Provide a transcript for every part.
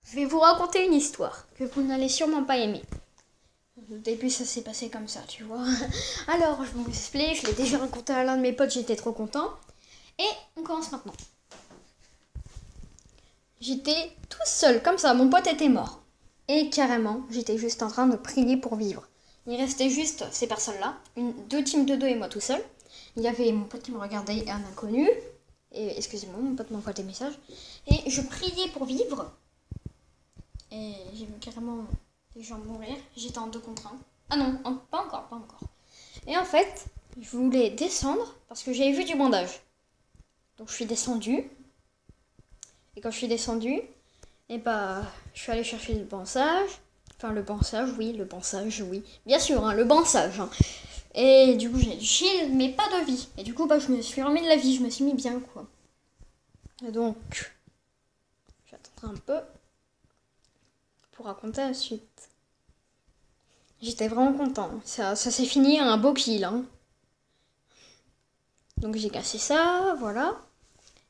Je vais vous raconter une histoire que vous n'allez sûrement pas aimer. Au début, ça s'est passé comme ça, tu vois. Alors, je vous explique, je l'ai déjà raconté à l'un de mes potes, j'étais trop content. Et on commence maintenant. J'étais tout seul, comme ça, mon pote était mort. Et carrément, j'étais juste en train de prier pour vivre. Il restait juste ces personnes-là, deux teams de deux et moi tout seul. Il y avait mon pote qui me regardait et un inconnu. Et excusez-moi, mon pote m'envoie des messages. Et je priais pour vivre. Et j'ai vu carrément des gens mourir. J'étais en 2 contre 1. Ah non, pas encore. Et en fait, je voulais descendre parce que j'avais vu du bandage. Donc je suis descendue. Et quand je suis descendue, et je suis allée chercher le bandage. Enfin, le bandage, oui. Bien sûr, hein, le bandage. Hein. Et du coup, j'ai du shield, mais pas de vie. Et du coup, je me suis remis de la vie. Je me suis mis bien, quoi. Et donc, j'attendrai un peu pour raconter la suite. J'étais vraiment content. Ça s'est fini un beau kill. Hein. Donc, j'ai cassé ça, voilà.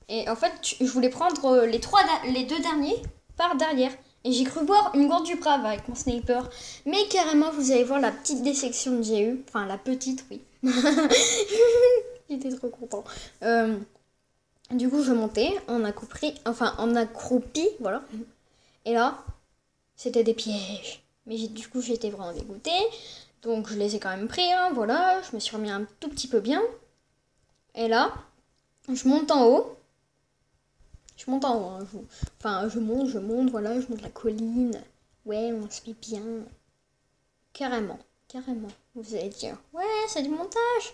Et en fait, je voulais prendre les 2 derniers par derrière. Et j'ai cru voir une gourde du brave avec mon sniper. Mais carrément, vous allez voir la petite désection que j'ai eue. Enfin, la petite, oui. J'étais trop content. Du coup, je montais en accroupi, voilà. Et là, c'était des pièges. Mais du coup, j'étais vraiment dégoûtée. Donc, je les ai quand même pris, hein, voilà. Je me suis remis un tout petit peu bien. Et là, je monte en haut. Hein. Je monte, voilà, je monte la colline. Ouais, on se met bien. Carrément. Vous allez dire, ouais, c'est du montage.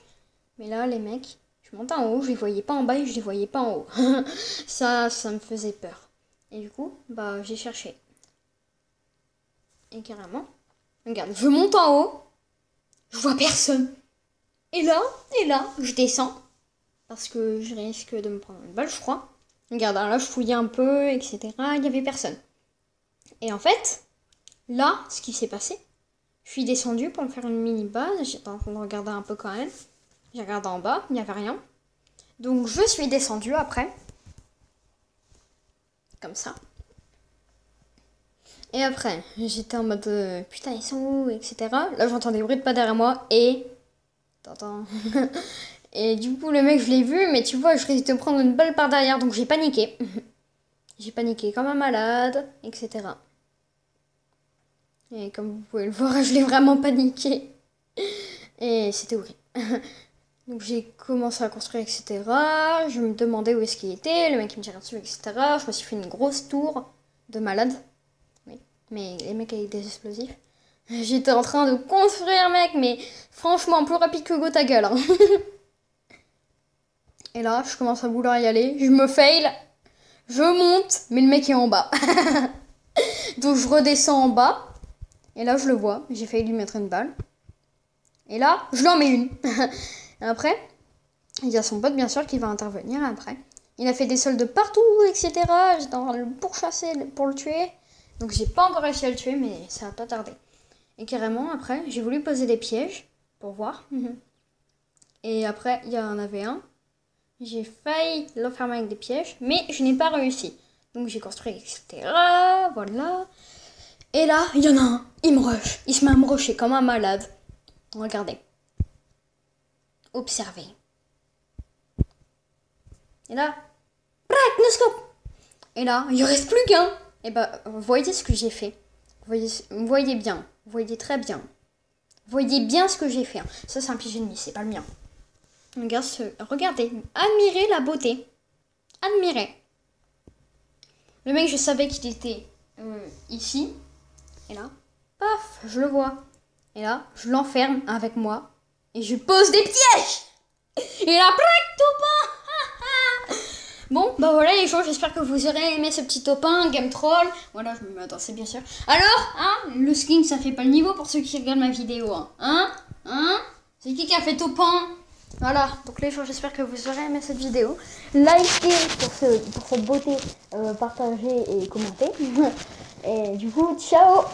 Mais là, les mecs, je monte en haut, je les voyais pas en bas et je les voyais pas en haut. ça me faisait peur. Et du coup, j'ai cherché. Et carrément, regarde, je monte en haut, je vois personne. Et là, je descends. Parce que je risque de me prendre une balle, je crois. Regarde, là, je fouillais un peu, etc. Il n'y avait personne. Et en fait, là, ce qui s'est passé, je suis descendue pour me faire une mini-base. J'étais en train de regarder un peu quand même. J'ai regardé en bas, il n'y avait rien. Donc, je suis descendue après. Comme ça. Et après, j'étais en mode, putain, ils sont où, etc. Là, j'entends des bruits de pas derrière moi et... T'entends. Et du coup, le mec, je l'ai vu, mais tu vois, je risque de prendre une balle par derrière, donc j'ai paniqué. J'ai paniqué comme un malade, etc. Et comme vous pouvez le voir, je l'ai vraiment paniqué. Et c'était horrible. Donc j'ai commencé à construire, etc. Je me demandais où est-ce qu'il était, le mec il me tirait dessus, etc. Je me suis fait une grosse tour de malade. Oui, mais les mecs avec des explosifs. J'étais en train de construire, mec, mais franchement, plus rapide que go ta gueule. Hein. Et là, je commence à vouloir y aller. Je me fail. Je monte, mais le mec est en bas. Donc je redescends en bas. Et là, je le vois. J'ai failli lui mettre une balle. Et là, je lui en mets une. Et après, il y a son pote, bien sûr, qui va intervenir après. Il a fait des soldes partout, etc. J'étais en train de le pourchasser pour le tuer. Donc j'ai pas encore réussi à le tuer, mais ça va pas tarder. Et carrément, après, j'ai voulu poser des pièges pour voir. Et après, il y en avait un. J'ai failli l'enfermer avec des pièges, mais je n'ai pas réussi. Donc j'ai construit, etc. Voilà. Et là, il y en a un. Il me rush. Il se met à me rusher comme un malade. Regardez. Observez. Et là, no scope. Et là, il ne reste plus qu'un. Et vous voyez ce que j'ai fait. Vous voyez bien. Vous voyez très bien. Vous voyez bien ce que j'ai fait. Ça, c'est un piège ennemi, c'est pas le mien. Regardez, admirez la beauté. Admirez. Le mec, je savais qu'il était ici. Et là, paf, je le vois. Et là, je l'enferme avec moi. Et je pose des pièges. Et là, plaque, topin. Bon, voilà les gens, j'espère que vous aurez aimé ce petit topin, game troll. Voilà, je me mets à danser, bien sûr. Alors, le skin, ça fait pas le niveau pour ceux qui regardent ma vidéo. Hein c'est qui a fait topin? Voilà, donc les gens, j'espère que vous aurez aimé cette vidéo. Likez pour cette beauté, partagez et commentez. Et du coup, ciao!